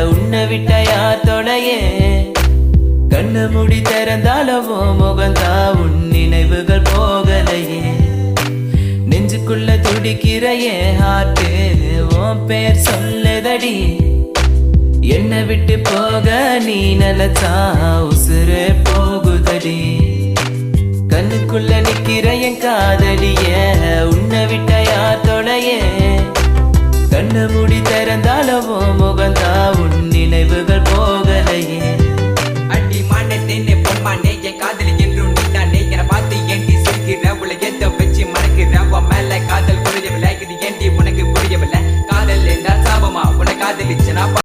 உன்னை விட்ட யார் தொலையே கண்ணு முடி திறந்தாலவோ முகந்தா உன் நினைவுகள் போகலையே நெஞ்சுக்குள்ள துடிக்கிற என் ஹார்ட் உன் பேர் சொல்லுதடி என்னை விட்டு போக நீ நிலச்சா உசுரே போகுதடி கண்ணுக்குள்ள நிக்கிற என் காதலிய உன்னை விட்ட யார் தொலையே கண்ணு முடி திறந்தாலவோ முகந்தா